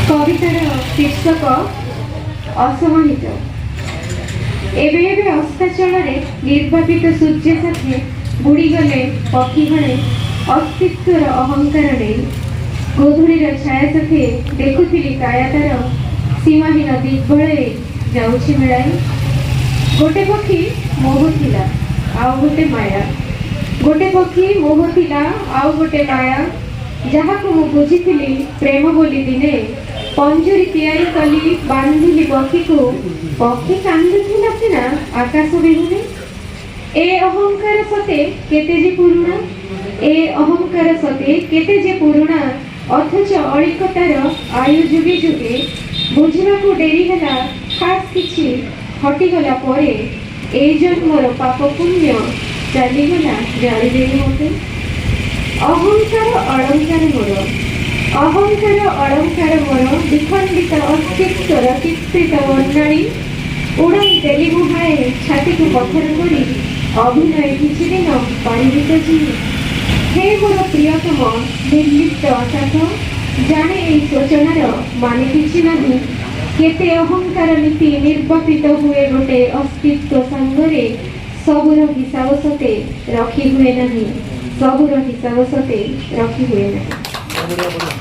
कवितार शीर्षक असमाहित। एबे एबे अस्ताचल निर्वापित सूर्य साथे बुड़ीगले पक्षीगणे अस्तित्वर अहंकार नहीं। गोधूलीर छाया साथे देखुथिली कायातार सीमाहीन दिग्बले जाउछि मेलाई। गोटे पक्षी मोह थिला आउ गोटे माया, गोटे पक्षी मोह थिला आउ गोटे माया, जहाको मु बुझिथिली प्रेम बोली दिने पंजरी तैयारी कली बांधिली पक्षी को। पक्षी कांदुथिला सिना आकाश बिहुने। ए अहंकार सते केते जे पुरुणा, ए अहंकार सते केते जे पुरुणा, अथच अलिकतार आयु जुगे जुगे बुझिबाकू डेरी होला। खास किछि हटिगला परे ए जन्मर पाप पुण्य चलीगला जाली देवी मते। अहंकार अलंकार मोर, अहंकार अलंकार मोर, विखंडित अस्तित्वर चित्रित वर्णाणी उड़ाई देली मुहाए छाती को पत्थर करी अभिनय किछि दिन पारिबी तो जीवी। हे मोर प्रियतम निर्लिप्त असाथ, जाने एई सोचनार माने किछि नाही। केते अहंकार नीति निर्वापित हुए गोटे अस्तित्व संगरे, सबुर हिसाब सते रखी हुए नहीं, सबुर हिसाब सते रखी हुए नहीं।